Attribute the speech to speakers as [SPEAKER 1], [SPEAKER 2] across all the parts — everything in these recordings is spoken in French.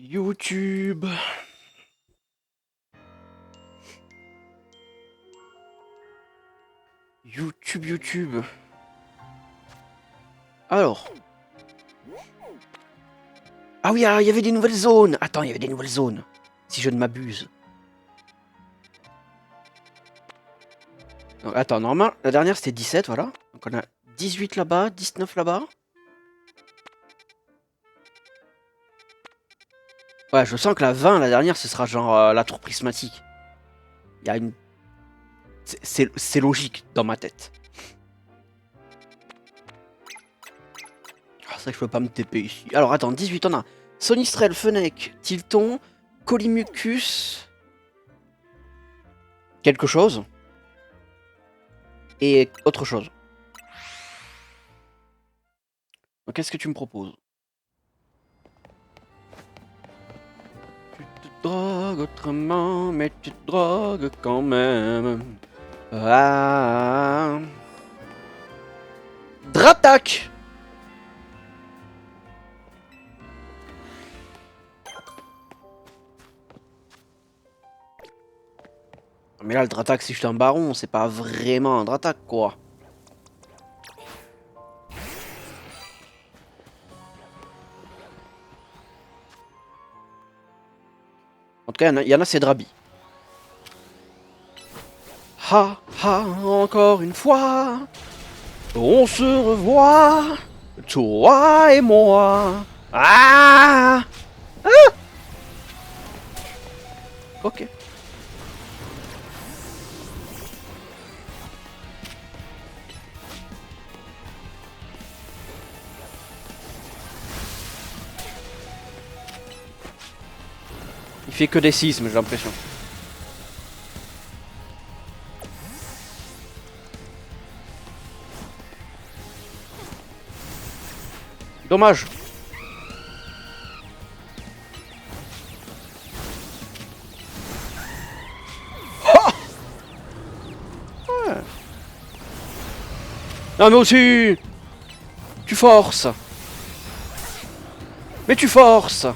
[SPEAKER 1] YouTube. YouTube. Alors. Ah oui, il y avait des nouvelles zones. Attends, il y avait des nouvelles zones. Si je ne m'abuse. Attends, normalement, la dernière c'était 17, voilà. Donc on a 18 là-bas, 19 là-bas. Ouais, je sens que la 20, la dernière, ce sera genre la tour prismatique. Il y a une... C'est logique dans ma tête. Ah, c'est vrai que je peux pas me TP ici. Alors attends, 18 on a Sonistrel, Fennec, Tilton, Colimucus... Quelque chose. Et autre chose. Donc qu'est-ce que tu me proposes? Tu te drogues autrement, mais tu te drogues quand même. Ah. Dratak. Mais là, le Dratak, c'est juste un baron, c'est pas vraiment un Dratak, quoi. En tout cas, il y en a c'est Drabi. Ha, ha, encore une fois, on se revoit, toi et moi. Ah, ah. Ok. Il fait que des sismes, j'ai l'impression. Dommage. Ouais. Non mais aussi, tu forces. Mais tu forces.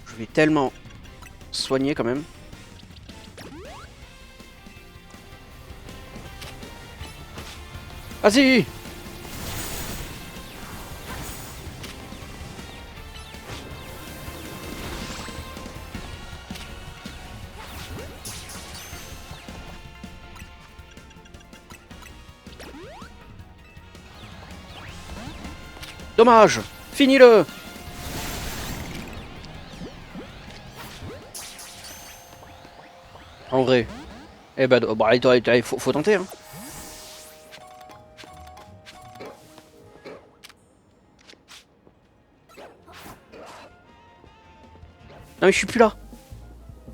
[SPEAKER 1] Je vais tellement soigner quand même. Vas-y. Dommage. Finis-le. En vrai. Eh ben, bah, faut tenter, hein. Non mais je suis plus là.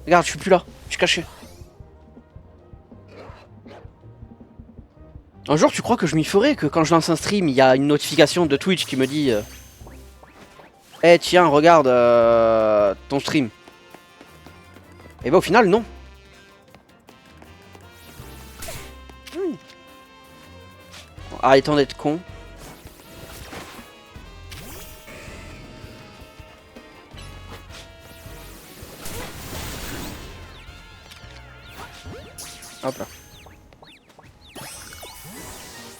[SPEAKER 1] Regarde, je suis plus là. Je suis caché. Un jour, tu crois que je m'y ferais que quand je lance un stream, il y a une notification de Twitch qui me dit Eh tiens, regarde ton stream. Et bah au final, non. Arrêtons d'être con. Hop là.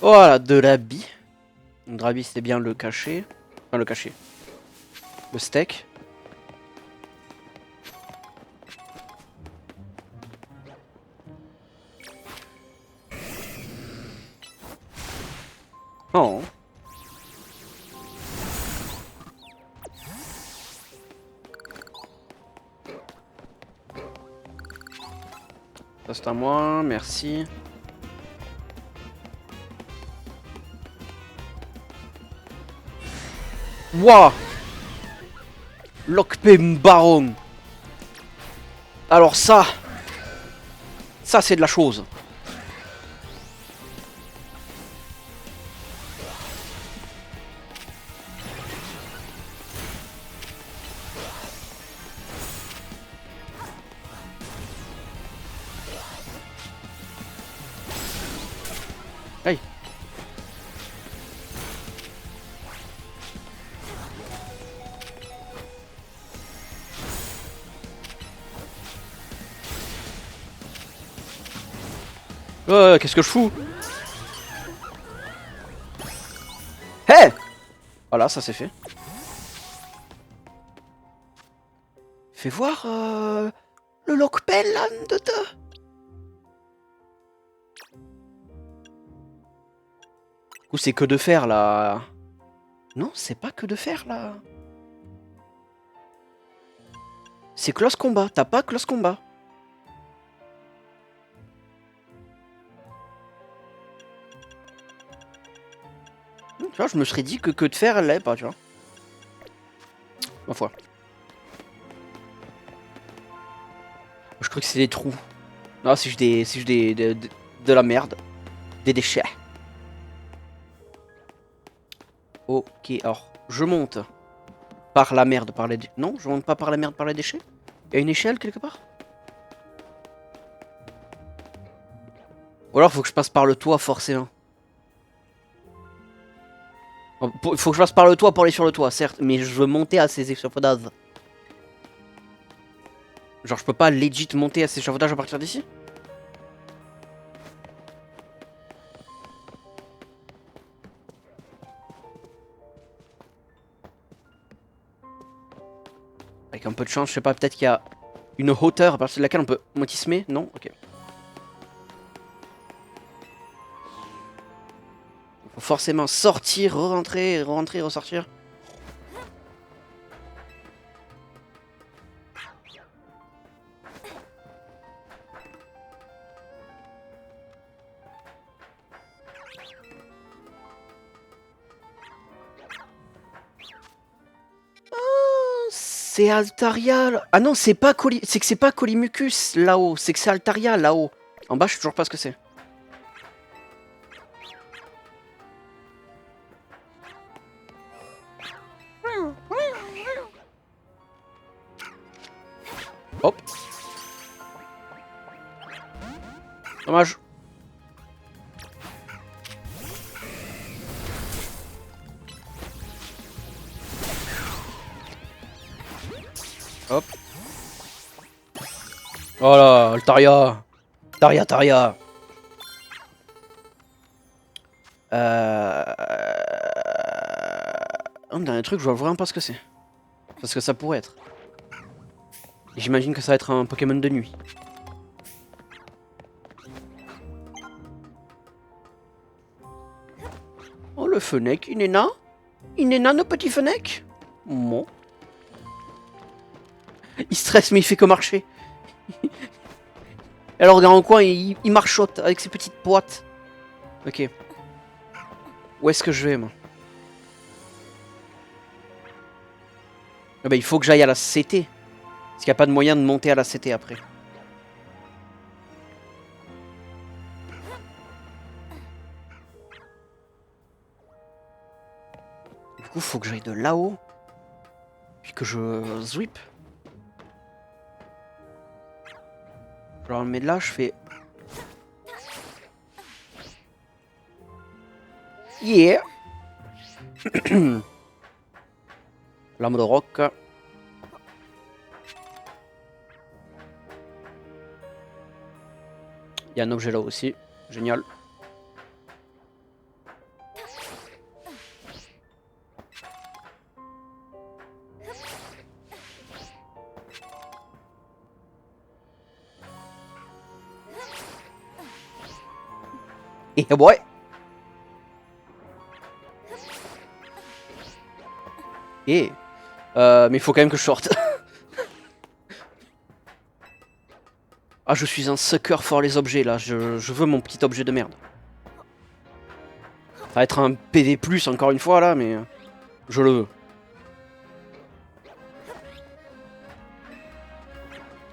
[SPEAKER 1] Voilà, de la bie. Donc Drabi, c'était bien le cachet. Enfin, le cachet. Le steak. Oh. Ça c'est à moi, merci. Wouah. Lokpe Baron. Alors ça c'est de la chose. Qu'est-ce que je fous? Hé! Voilà, ça c'est fait. Fais voir le lockpel là de te. Ou c'est que de fer là. Non, c'est pas que de fer là. C'est close combat, t'as pas close combat. Tu vois, je me serais dit que de fer elle l'avait pas, tu vois. Ma foi. Je crois que c'est des trous. Non, c'est juste de la merde. Des déchets. Ok, alors, je monte par la merde, par les déchets. Non, je monte pas par la merde, par les déchets. Il y a une échelle quelque part? Ou alors faut que je passe par le toit forcément. Il faut que je passe par le toit pour aller sur le toit, certes, mais je veux monter à ces échafaudages. Genre je peux pas legit monter à ces échafaudages à partir d'ici? Avec un peu de chance, je sais pas, peut-être qu'il y a une hauteur à partir de laquelle on peut motismer? Non? Ok. Faut forcément sortir, re-rentrer, re-rentrer, ressortir. C'est Altaria. Ah non, c'est pas c'est que c'est pas Colimucus là-haut, c'est que c'est Altaria là-haut. En bas, je sais toujours pas ce que c'est. Hop. Dommage. Hop. Oh là, Altaria. Taria. Un dernier truc, je vois vraiment pas ce que c'est. Parce que ça pourrait être. J'imagine que ça va être un Pokémon de nuit. Oh, le Fennec, il est là? Il est là, nos petits Fennec? Bon. Il stresse, mais il fait que marcher. Alors, dans le coin, il marchote avec ses petites boîtes. Ok. Où est-ce que je vais, moi? Ah bah, il faut que j'aille à la CT. Parce qu'il n'y a pas de moyen de monter à la CT après. Du coup, il faut que j'aille de là-haut. Puis que je zwip. Alors, mais là, je fais... Yeah. Lame de roc. Il y a un objet là aussi. Génial. Et ouais. Et mais il faut quand même que je sorte. Ah, je suis un sucker for les objets là. Je veux mon petit objet de merde. Ça va être un PV+ encore une fois là, mais je le veux.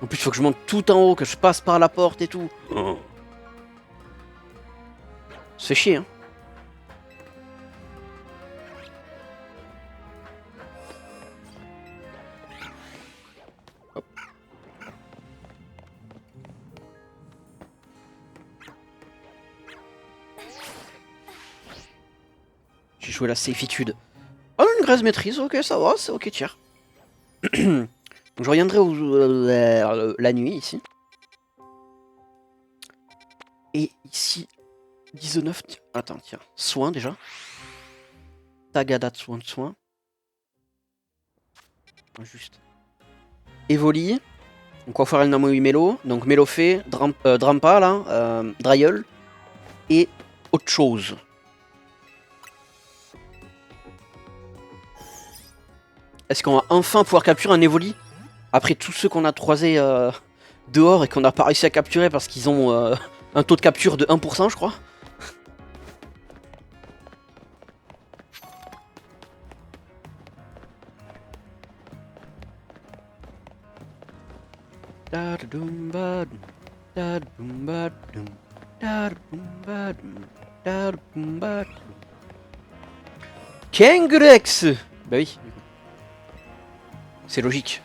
[SPEAKER 1] En plus, il faut que je monte tout en haut, que je passe par la porte et tout. C'est chier, hein. Hop. J'ai joué la safitude. Oh, une graisse maîtrise, ok, ça va, c'est ok, tiers. Donc je reviendrai la nuit ici. Et ici, 19. Attends, tiens. Soin déjà. Tagada de soin. Juste. Evoli. Donc on va faire le Namui Melo. Donc Melofé, Drampa là, Dryel. Et autre chose. Est-ce qu'on va enfin pouvoir capturer un Evoli? Après tous ceux qu'on a croisés dehors et qu'on n'a pas réussi à capturer parce qu'ils ont un taux de capture de 1% je crois. Kangrex. Bah oui. C'est logique.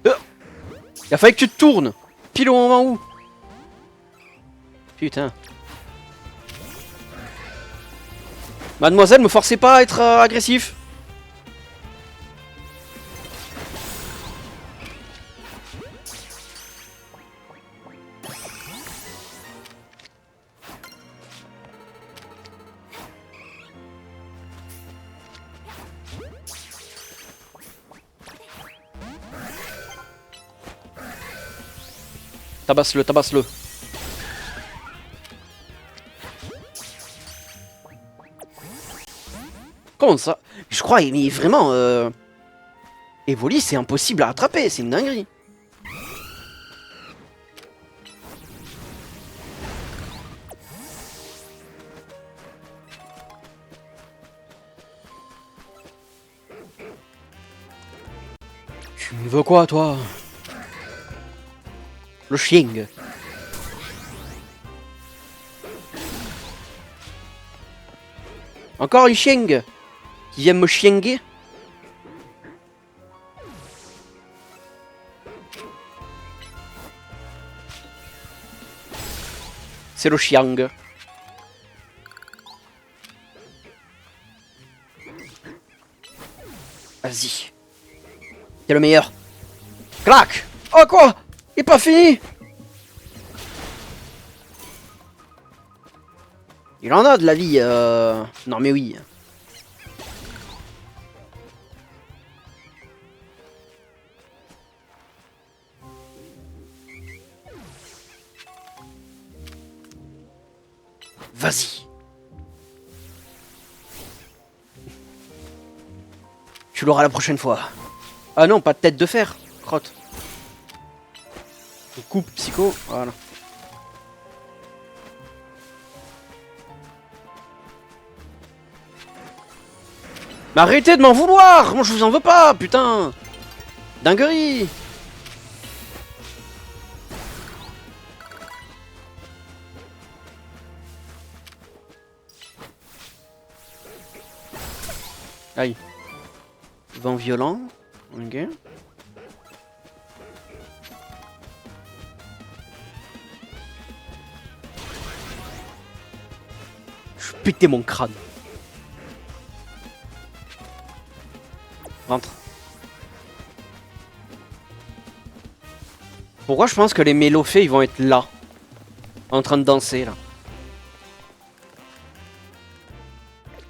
[SPEAKER 1] Il a fallu que tu te tournes. Pile au moment où. Putain. Mademoiselle, me forcez pas à être agressif. Tabasse-le, tabasse-le. Comment ça? Je crois, mais vraiment, Evoli, c'est impossible à attraper, c'est une dinguerie. Tu me veux quoi, toi? Le chien. Encore une chieng qui vient me chienguer. C'est le chiang. Vas-y. T'es le meilleur. Clac. Oh quoi? Il est pas fini. Il en a de la vie. Non mais oui. Vas-y. Tu l'auras la prochaine fois. Ah non, pas de tête de fer. Crotte. On coupe psycho. Voilà. Mais arrêtez de m'en vouloir. Moi je vous en veux pas, putain. Dinguerie. Aïe. Vent violent. Ok. Je vais péter mon crâne. Rentre. Pourquoi je pense que les mélofées ils vont être là, en train de danser là.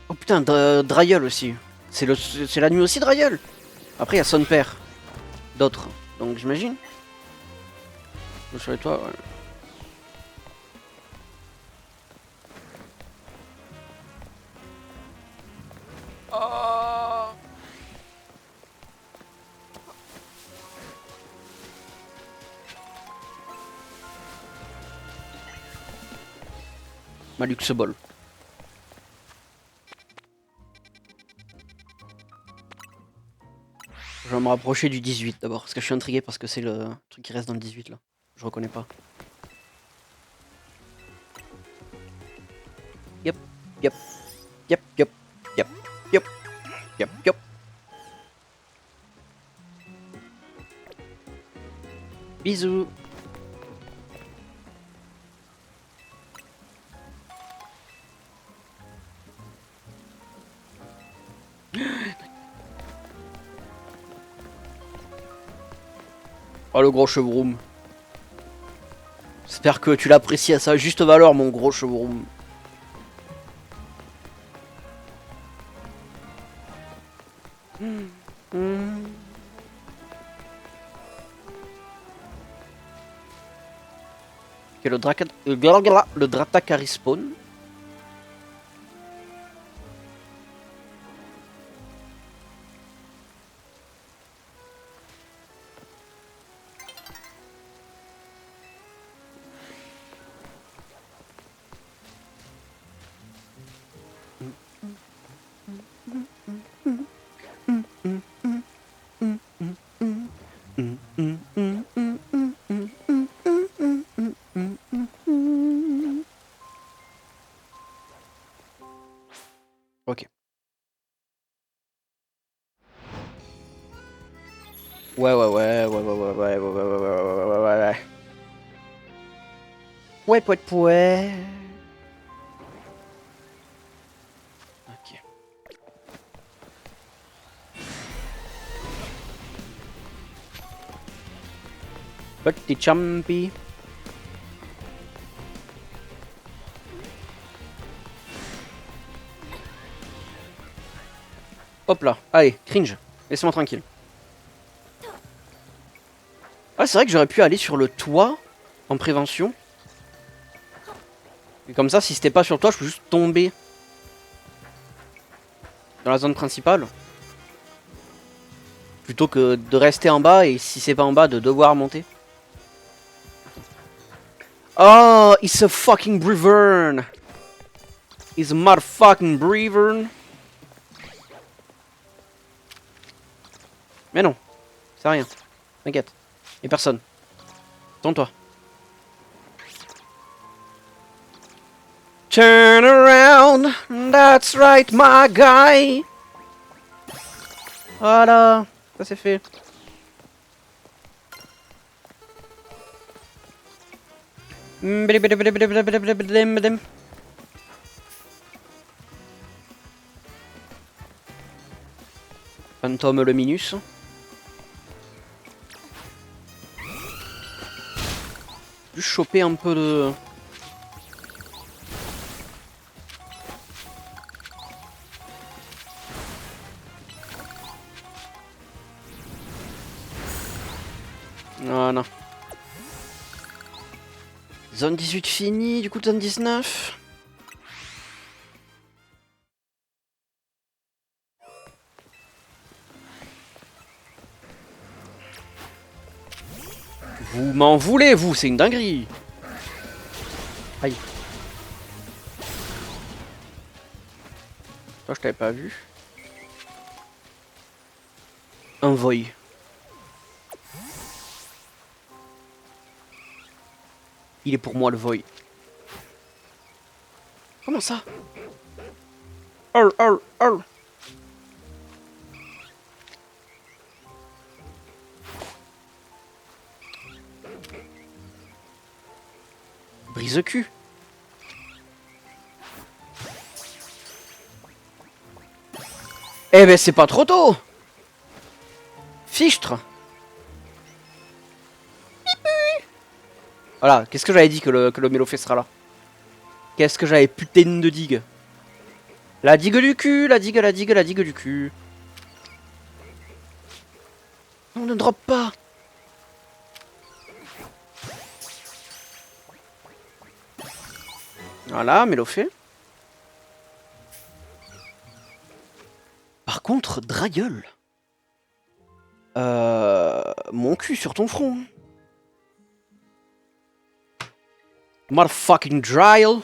[SPEAKER 1] Oh putain, Dryel aussi. C'est la nuit aussi Dryel. Après il y a son père. D'autres. Donc j'imagine. Je serai toi, ouais. Oh. Ma luxe ball. Je vais me rapprocher du 18 d'abord, parce que je suis intrigué parce que c'est le truc qui reste dans le 18 là. Je reconnais pas. Yep, yep, yep, yep, yep, yep, yep, yep. Bisous. Oh le gros chevroum. J'espère que tu l'apprécies à sa juste valeur, mon gros chevreau. Ok, le Drataka respawn. Ok. Ouais. Ouais, pouet. Ok. Petit champi. Hop là. Allez, cringe. Laissez-moi tranquille. Ah, c'est vrai que j'aurais pu aller sur le toit en prévention. Et comme ça, si c'était pas sur toi, je peux juste tomber dans la zone principale. Plutôt que de rester en bas et si c'est pas en bas, de devoir monter. Oh, it's a fucking Brevern. It's a motherfucking Brevern. Mais non, c'est rien. T'inquiète. Y'a personne. Tourne-toi. Turn around, that's right, my guy. Voilà, ça c'est fait. Phantom Luminus. Juste choper un peu de... Voilà. Zone 18 finie, du coup zone 19. Vous m'en voulez, vous, c'est une dinguerie. Aïe. Toi, je t'avais pas vu. Un voy. Il est pour moi le voy. Comment ça? Oh. Brise cul. Eh ben c'est pas trop tôt. Fichtre. Voilà, qu'est-ce que j'avais dit que le Mélofée sera là? Qu'est-ce que j'avais putain de digue? La digue du cul, la digue du cul. On ne drop pas. Voilà, Mélofée. Par contre, Dragueul. Mon cul sur ton front. Motherfucking Dryel.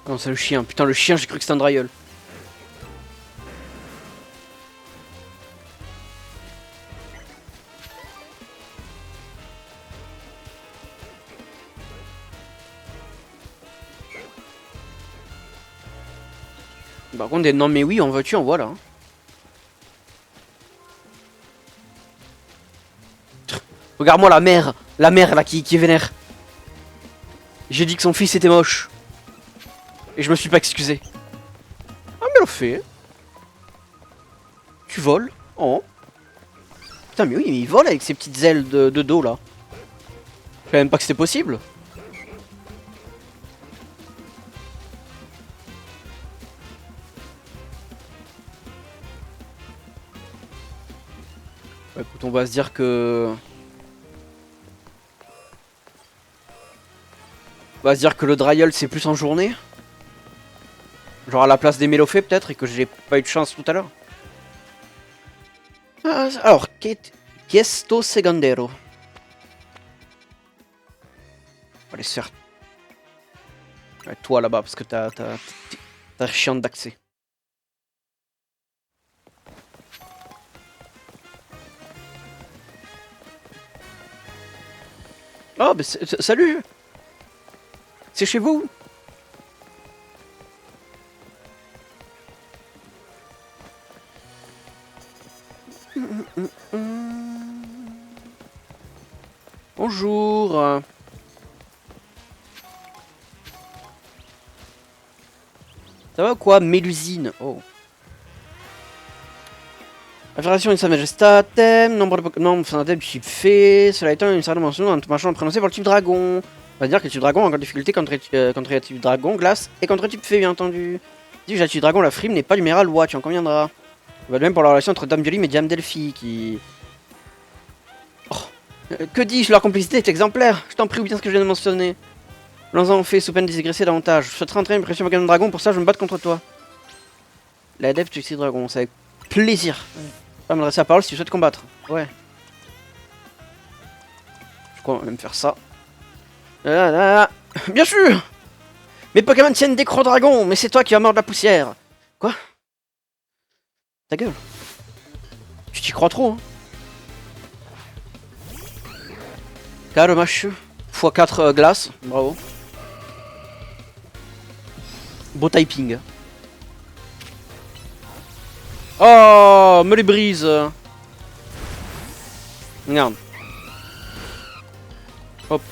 [SPEAKER 1] Non, c'est le chien. Putain, le chien, j'ai cru que c'était un Dryel. Par contre, des non mais oui, en veux-tu, en voilà. Hein. Regarde-moi la mère là qui est vénère. J'ai dit que son fils était moche. Et je me suis pas excusé. Bien fait. Tu voles. Oh. Putain, mais oui, mais il vole avec ses petites ailes de dos là. Je savais même pas que c'était possible. Bah, écoute, on va se dire que... On va se dire que le Dryel c'est plus en journée. Genre à la place des Mélofées peut-être et que j'ai pas eu de chance tout à l'heure. Ah, alors, Questo Segandero. On va aller se faire... Ouais, toi là-bas parce que t'as chiant d'accès. Oh, bah salut. C'est chez vous? Bonjour. Ça va ou quoi, Mélusine? Oh. Affirmation de sa majestatem, nombre de type fait, cela étant une certaine mention dans tout machin prononcé pour le type dragon. On va dire que le type dragon a encore difficulté contre le type dragon, glace, et contre le type fée, bien entendu. Si le type dragon, la frime n'est pas numéral loi, tu en conviendras. On va de même pour la relation entre Dame Violim et Diam Delphi, qui... Oh. Que dis-je, leur complicité est exemplaire. Je t'en prie, oublie bien ce que je viens de mentionner. L'ensemble fait sous peine de digresser davantage. Je souhaiterais entrer une pression Pokémon Dragon, pour ça je me bats contre toi. L'adepte du type dragon, c'est avec plaisir. Pas m'adresser la parole si tu souhaites combattre. Ouais. Je crois qu'on va même faire ça. Bien sûr. Mes Pokémon tiennent des crocs dragons, mais c'est toi qui vas mordre la poussière. Quoi? Ta gueule. Tu t'y crois trop, hein. Calme, x4 glace, bravo. Beau typing. Oh, me les brise. Regarde. Hop.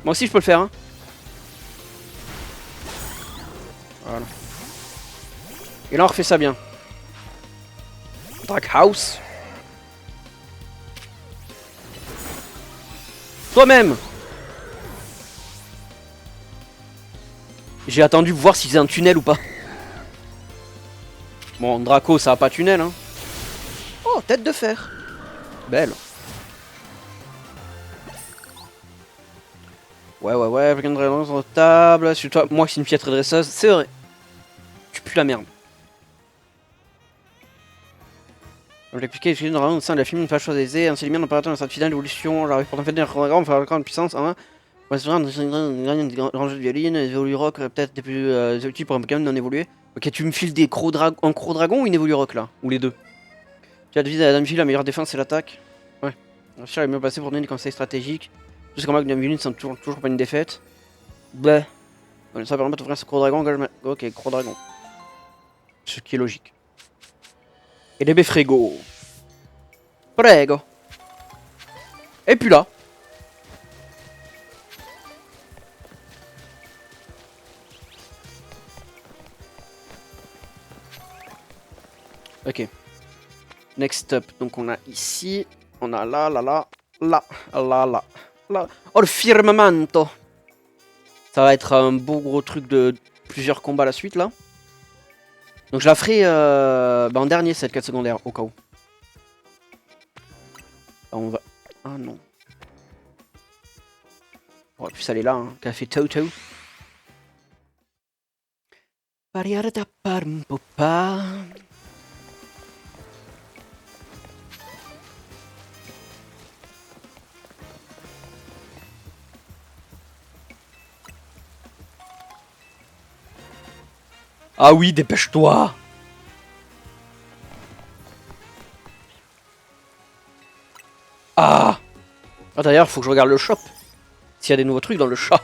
[SPEAKER 1] Moi aussi je peux le faire, hein. Voilà. Et là on refait ça bien. Draghouse. Toi-même. J'ai attendu voir s'il faisait un tunnel ou pas. Bon, Draco, ça a pas tunnel, hein. Oh, tête de fer. Belle. Ouais, plein de dresseuse sur table. Sur toi, moi, c'est une piètre dresseuse, c'est vrai. Tu pues la merde. Je vais expliquer, j'ai normalement au sein de la film une phase choisissée, ainsi lumière d'opérateur dans cette finale d'évolution. J'arrive pour en fait des programmes, faire grande puissance, hein. On va se faire une grande jeu de violine, évolue rock, peut-être des plus utiles pour un Pokémon non évolué. Ok, tu me files des un croc dragon ou une évolue rock là? Ou les deux? Tu as deviné à la dame file, la meilleure défense c'est l'attaque. Ouais. La cher est mieux passé pour donner des conseils stratégiques. Juste comme que Dame Violine sont toujours pas une défaite. Bleh. Ça permet d'offrir ce croc dragon. Ok, croc dragon. Ce qui est logique. Et les Befrego. Prego. Et puis là. Ok. Next up. Donc on a ici. On a là. Oh le firmamento. Ça va être un beau gros truc de plusieurs combats à la suite là. Donc je la ferai en dernier cette quête secondaire au cas où. Là, on va... Ah non. On aurait pu aller là, hein. Café Toto. Ah oui, dépêche-toi. Ah. Ah d'ailleurs, faut que je regarde le shop. S'il y a des nouveaux trucs dans le shop.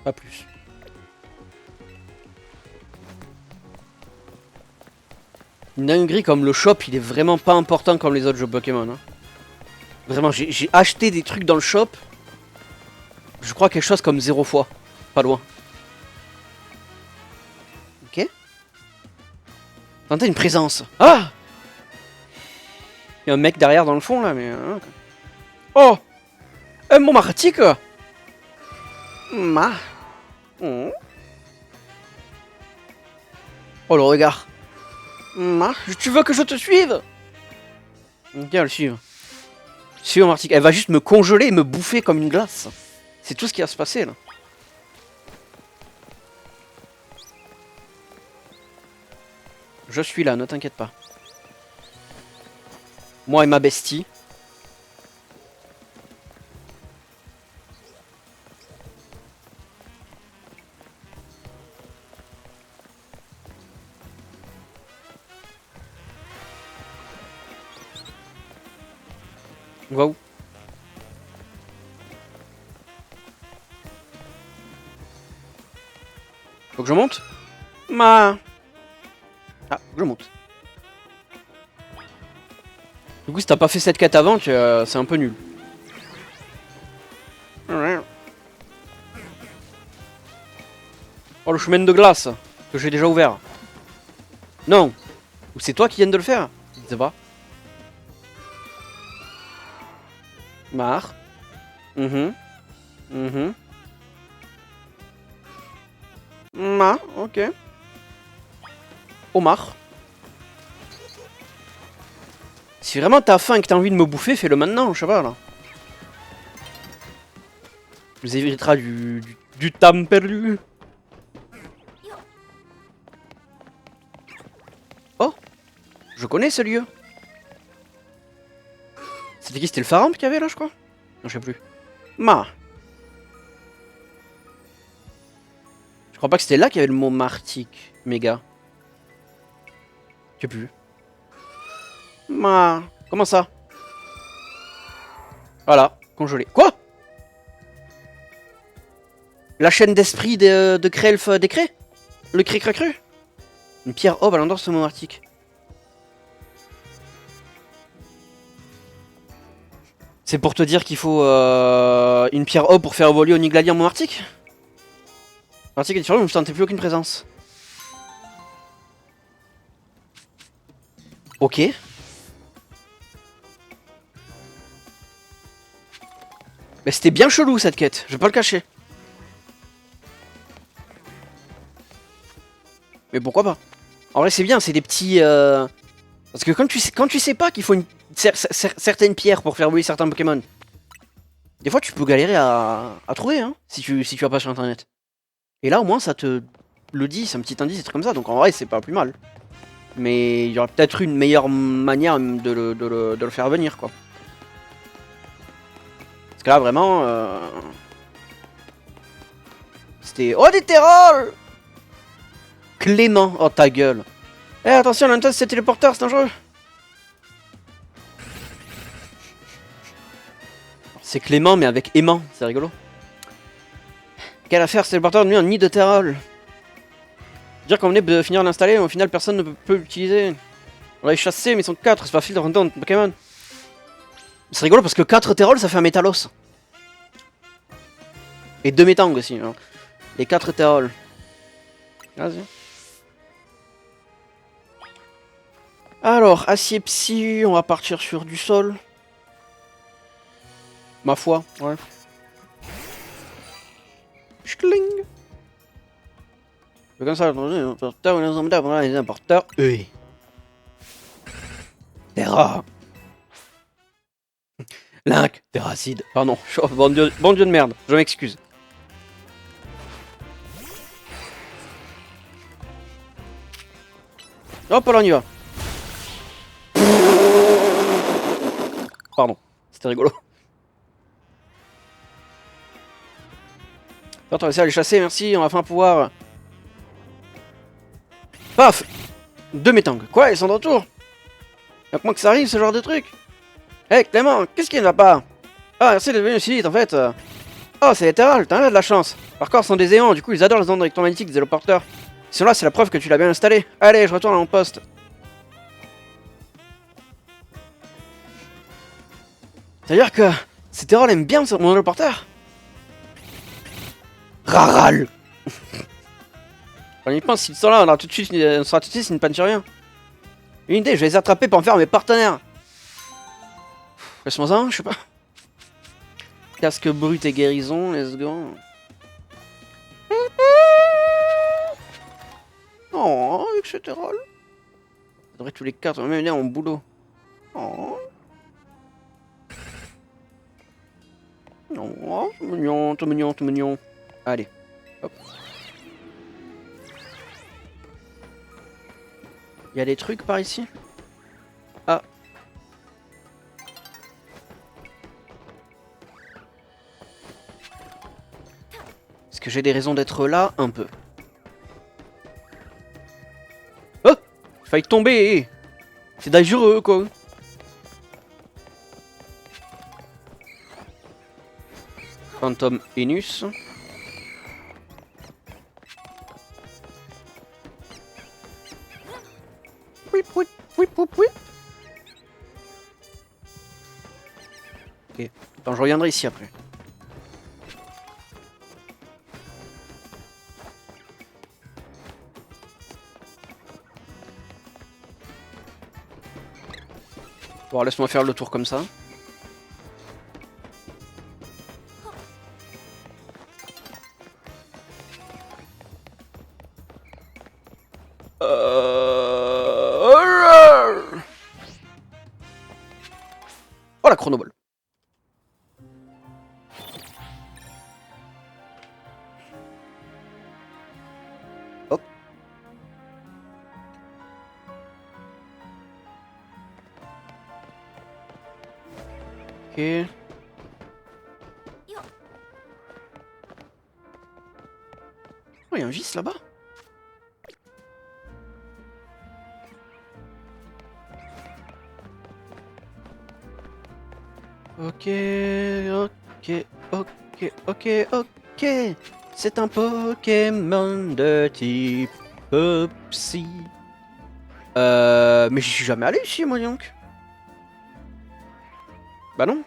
[SPEAKER 1] Pas plus. Une dinguerie comme le shop, il est vraiment pas important comme les autres jeux Pokémon. Hein. Vraiment, j'ai acheté des trucs dans le shop. Je crois quelque chose comme 0 fois. Pas loin. Ok. Tentez une présence. Ah! Il y a un mec derrière dans le fond là, mais... Oh! Un mot martique! Ma. Oh. Oh le regard. Ma. Tu veux que je te suive? Viens le suivre. Suivre Martique. Elle va juste me congeler et me bouffer comme une glace. C'est tout ce qui va se passer là. Je suis là, ne t'inquiète pas. Moi et ma bestie. On va où? Faut que je monte? Ah, je monte. Du coup, si t'as pas fait cette quête avant, c'est un peu nul. Oh, le chemin de glace que j'ai déjà ouvert. Non. Ou c'est toi qui viens de le faire? Je sais pas. Mar. Ok. Omar. Si vraiment t'as faim et que t'as envie de me bouffer, fais-le maintenant, je sais pas là. Vous évitera du temps perdu. Oh, je connais ce lieu. C'était qui? C'était le pharaon qu'il y avait là, je crois? Non, je sais plus. Je crois pas que c'était là qu'il y avait le mot martique, méga. Je sais plus. Comment ça? Voilà, congelé. Quoi? La chaîne d'esprit de Crelf décret? Le cri cru? Une pierre aube à l'endroit de ce mot martique. C'est pour te dire qu'il faut une pierre aube pour faire évoluer Oniglali en mot martique? Martique est différent, mais je ne sentais plus aucune présence. Ok. Mais c'était bien chelou cette quête, je vais pas le cacher. Mais pourquoi pas? En vrai c'est bien, c'est des petits... Parce que quand tu sais pas qu'il faut certaines pierres pour faire évoluer certains Pokémon, des fois tu peux galérer à trouver, hein, si tu vas pas sur internet. Et là au moins ça te le dit, c'est un petit indice, c'est comme ça, donc en vrai c'est pas plus mal. Mais il y aurait peut-être une meilleure manière de le faire venir, quoi. Parce que là, vraiment... C'était... Oh, des terrols! Clément! Oh, ta gueule! Eh, attention, l'intérieur, c'est téléporteur, c'est dangereux! C'est Clément, mais avec aimant, c'est rigolo. Quelle affaire, ce téléporteur devenu un nid de terrols! Dire qu'on venait de finir d'installer, mais au final, personne ne peut l'utiliser. On l'a chassé, mais ils sont 4, c'est pas facile de rentrer dans Pokémon. C'est rigolo parce que 4 terrols, ça fait un Métalos. Et 2 Métang aussi. Hein. Les 4 terrols. Vas-y. Alors, acier psy, on va partir sur du sol. Ma foi, ouais. Schling. Comme ça, les importeurs. Terra. Link, Terracide. Pardon, bon dieu de merde, je m'excuse. Hop là on y va. Pardon, c'était rigolo. On va essayer de les chasser, merci, on va enfin pouvoir... Paf! 2 Métang. Quoi, ils sont de retour? Y'a que moi que ça arrive, ce genre de truc. Hé Clément, qu'est-ce qui ne va pas? Ah, merci d'être venu aussi vite en fait. Oh, c'est littéral, t'as de la chance. Par contre, ce sont des éons, du coup ils adorent les ondes électromagnétiques des téléporteurs. Ils sont là, c'est la preuve que tu l'as bien installé. Allez, je retourne à mon poste. C'est-à-dire que cette erreur aime bien mon holoporteur. Raral. On y pense, s'ils sont là, on sera tout de suite s'ils ne panne sur rien. Une idée, je vais les attraper pour en faire mes partenaires. Laisse-moi ça, je sais pas. Casque brut et guérison, let's go. Oh, etc. Ça devrait tous les 4, même là en boulot. Oh. Non, c'est mignon, tout mignon, tout mignon. Allez, hop. Il y a des trucs par ici? Ah. Est-ce que j'ai des raisons d'être là? Un peu. Oh! J'ai failli tomber! C'est dangereux, quoi. Phantom Enus. Oui, oui, oui, oui, oui. Ok. Attends, je reviendrai ici après. Bon, laisse-moi faire le tour comme ça. Oh la chronoball. Hop. Ok. Oh, il y a un vis là-bas. Ok, ok, ok, ok, ok. C'est un Pokémon de type Psy. Mais j'y suis jamais allé ici, moi donc. Bah non.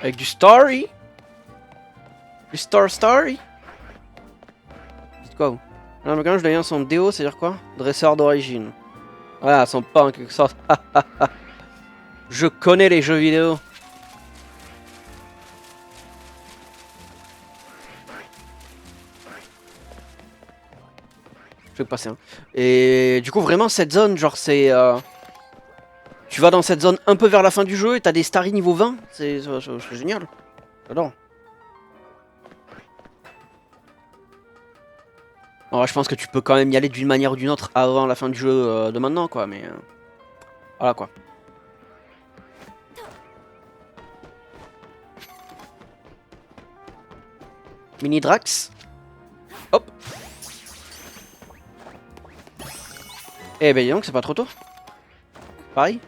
[SPEAKER 1] Avec du Story. Du Story. C'est quoi vous? Non, mais quand je deviens son déo, c'est-à-dire quoi? Dresseur d'origine. Voilà, son pas en quelque sorte. Je connais les jeux vidéo. Je vais passer. Hein. Et du coup, vraiment, cette zone, genre, c'est. Tu vas dans cette zone un peu vers la fin du jeu et t'as des Starry niveau 20. C'est génial. J'adore. Alors, je pense que tu peux quand même y aller d'une manière ou d'une autre avant la fin du jeu de maintenant, quoi. Mais. Voilà, quoi. Mini Drax. Hop. Eh ben, dis donc, c'est pas trop tôt. Pareil.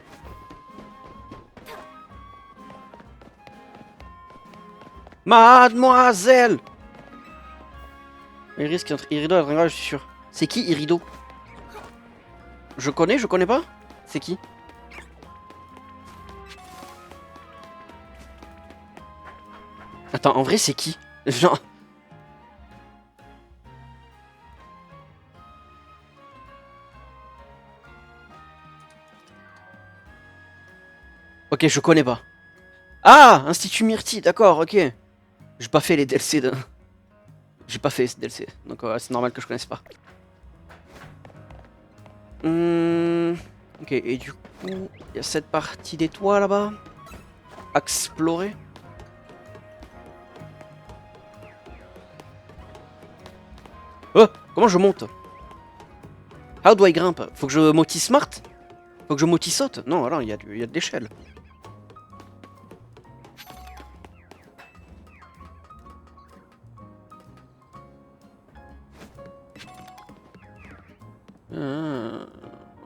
[SPEAKER 1] Mademoiselle! Il risque entre Irido et Adringra, je suis sûr. C'est qui Irido? Je connais pas? C'est qui? Attends, en vrai, c'est qui? Genre. Ok, je connais pas. Ah! Institut Myrtille, d'accord, ok. J'ai pas fait les DLC de. J'ai pas fait ce DLC, donc c'est normal que je connaisse pas. Ok, et du coup, il y a cette partie des toits là-bas. Explorer. Oh! Comment je monte? How do I grimpe? Faut que je moti smart? Faut que je moti saute? Non, voilà, il y a de l'échelle.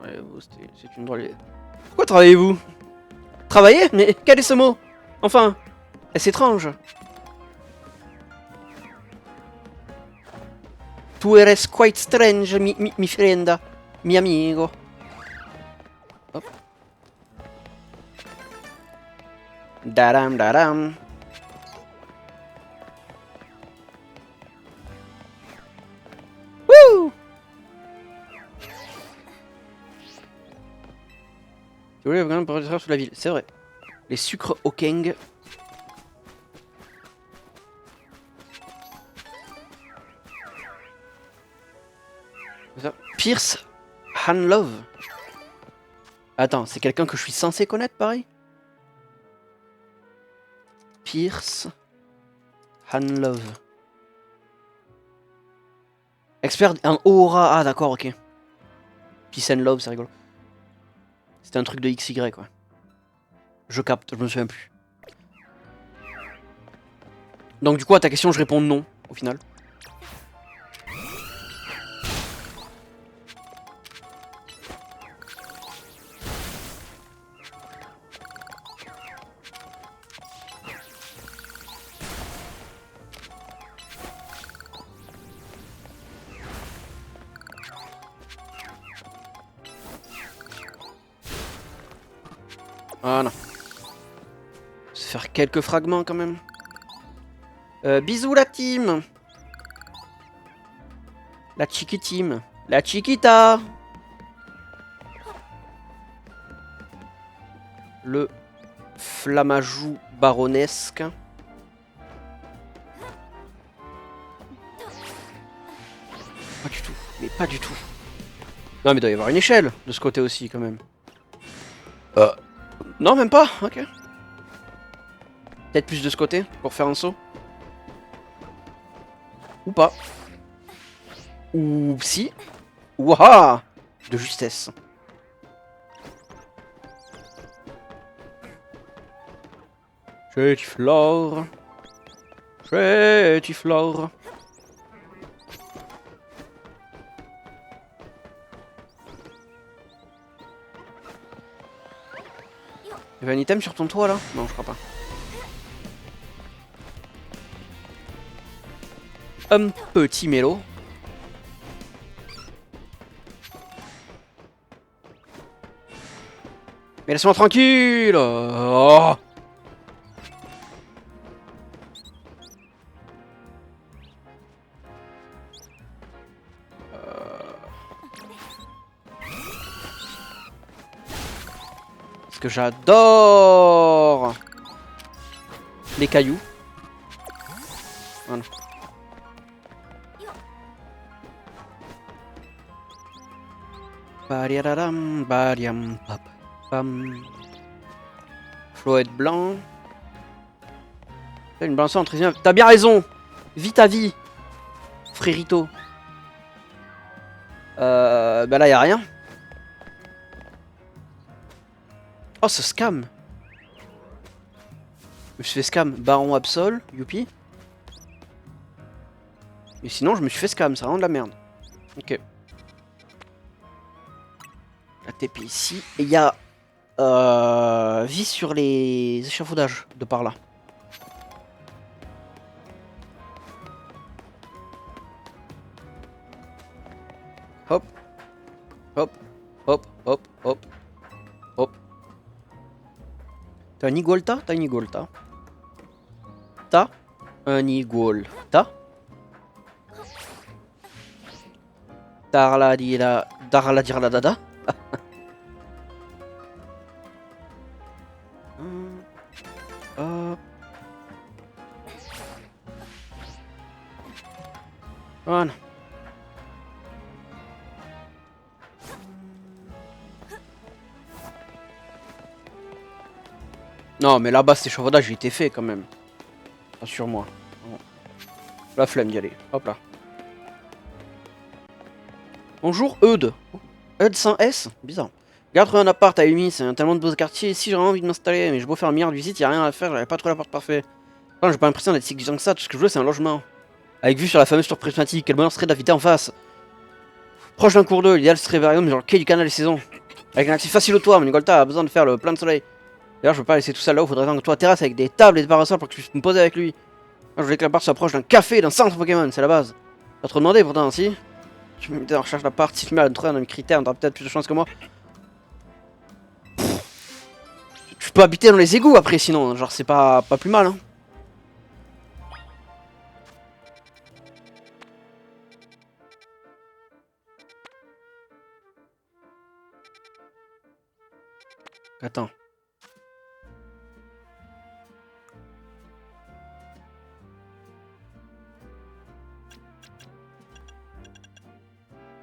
[SPEAKER 1] Ouais, c'est une drôle. Pourquoi travaillez-vous? Travailler? Mais quel est ce mot? Enfin, est-ce étrange? Tu eres quite strange, mi frienda, mi amigo. Hop. Dadam, dadam. Wouh! Si vous voulez, vous pouvez distraire sur la ville. C'est vrai. Les sucres Hokeng. Pierce Hanlove. Attends, c'est quelqu'un que je suis censé connaître, pareil? Pierce Hanlove. Expert en aura. Ah, d'accord, ok. Peace and Love, c'est rigolo. C'était un truc de XY, quoi. Je capte, je me souviens plus. Donc, du coup, à ta question, je réponds non, au final. Voilà. Se faire quelques fragments quand même. Bisous la team. La Chiki team. La Chiquita. Le Flamajou baronesque. Pas du tout. Mais pas du tout. Non mais il doit y avoir une échelle de ce côté aussi quand même. Non même pas, ok. Peut-être plus de ce côté pour faire un saut. Ou pas. Ou si. Waouh. De justesse. Chetiflore. Chetiflore. Il y avait un item sur ton toit là? Non, je crois pas. Un petit mélo. Mais laisse-moi tranquille! Oh. Parce que j'adore les cailloux. Voilà. Bariadam, bariam, pap, pam. Floette blanc. Une blanc en 13e. T'as bien raison! Vis ta vie, frérito. Bah là y'a rien. Oh ce scam. Je me suis fait scam. Baron Absol, youpi. Et sinon je me suis fait scam, c'est vraiment de la merde. Ok. La TP ici. Et il y a vie sur les échafaudages de par là. Hop. Hop. Hop. Hop. Hop. Hop. T'as un Igolta? T'as un Igolta. T'as un Igolta. Darla dira. Darla dira la dada. Voilà. Non mais là-bas cet échafaudage il était fait quand même. Rassure-moi. La flemme d'y aller. Hop là. Bonjour Eudes. Eudes sans S? Bizarre. Garde un appart à Umi, c'est un tellement de beaux quartiers. Ici j'aurais envie de m'installer, mais je beau faire un milliard de visites, y'a rien à faire, j'avais pas trouvé l'appart parfait. Enfin, j'ai pas l'impression d'être si exigeant que ça, tout ce que je veux c'est un logement. Avec vue sur la fameuse tour prismatique, quel bonheur serait d'habiter en face. Proche d'un cours d'eau, l'idéal serait vers genre le quai du canal des saisons. Avec un accès facile au toit, Minigolta a besoin de faire le plein de soleil. D'ailleurs, je veux pas laisser tout ça là-haut, faudrait un toit terrasse avec des tables et des parasols pour que je puisse me poser avec lui. Je voulais que l'appart soit proche d'un café, d'un centre Pokémon, c'est la base. Pas trop demandé pourtant, si. Je me mettais en recherche d'appart, si tu mets à trouver un de mes critères, on aura peut-être plus de chance que moi. Tu Je peux habiter dans les égouts après sinon, genre c'est pas plus mal hein. Attends.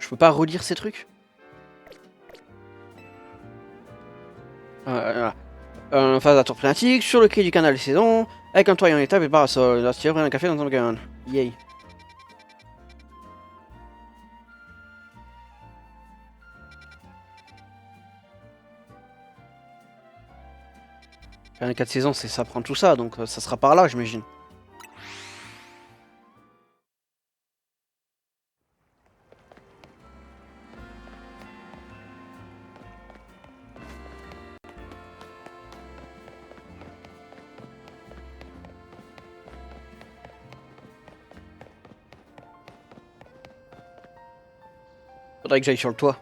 [SPEAKER 1] Je peux pas relire ces trucs? Phase à tour pneumatique, sur le quai du canal saison, avec un toit en étape et parasol. Là, si tu veux prendre un café dans ton gamin. Yay. Les 4 saisons, ça prend tout ça, donc ça sera par là, j'imagine. Faudrait que j'aille sur le toit.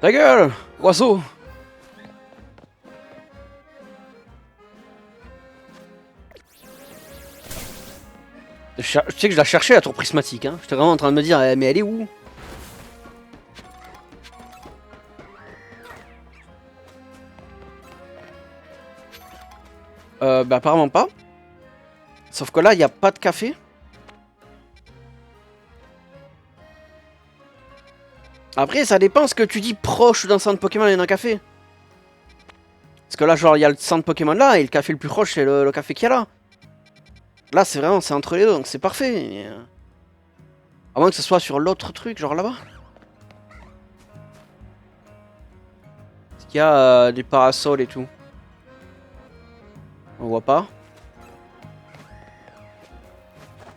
[SPEAKER 1] Ta gueule, oiseau! Tu sais que je la cherchais la tour prismatique, hein. J'étais vraiment en train de me dire, mais elle est où? Bah apparemment pas. Sauf que là, il n'y a pas de café. Après, ça dépend ce que tu dis proche d'un centre Pokémon et d'un café. Parce que là, genre, il y a le centre Pokémon là, et le café le plus proche, c'est le café qu'il y a là. Là, c'est vraiment, c'est entre les deux, donc c'est parfait. Mais, à moins que ce soit sur l'autre truc, genre là-bas. Est-ce qu'il y a des parasols et tout? On voit pas.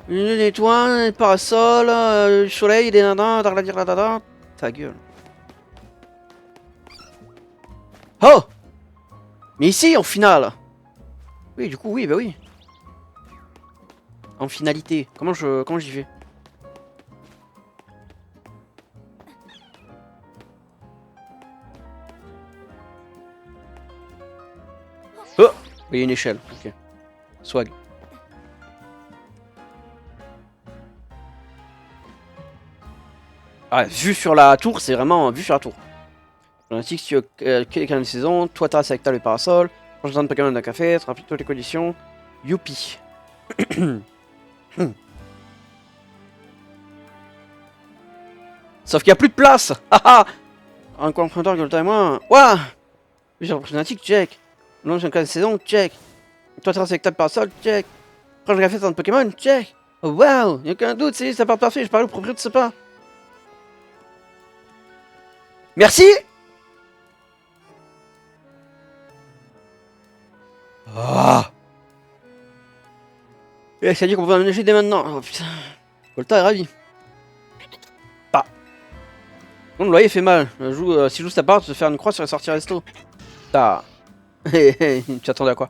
[SPEAKER 1] Une étoile, des parasols, du soleil, des nanas, da. Ta gueule. Oh! Mais ici, en finale! Oui, du coup, oui, bah oui. En finalité. Comment j'y vais? Oh! Il y a une échelle, ok. Swag. Ah, vue sur la tour, c'est vraiment vue sur la tour. On indique si quelle est saison, toi terrasse avec table et parasol, change de Pokémon d'un café, tu rappliques toutes les conditions. Youpi. Sauf qu'il n'y a plus de place. Haha. Un confronteur que le temps et moi. Ouah. Plusieurs problématiques, check. Non, j'ai un cas de saison, check. Toi terrasse avec table et parasol, check. Prends le café dans le Pokémon, check. Oh wow, y'a aucun doute, c'est ça part parfait, je parle au propriétaire de ce pas. Merci. Ah. Et ça dit qu'on peut aménager dès maintenant. Oh putain. Volta est ravi. Pas. Bon, le loyer fait mal. Si je joue ta part, tu te faire une croix sur la sortie resto. Ta. Tu attendais à quoi?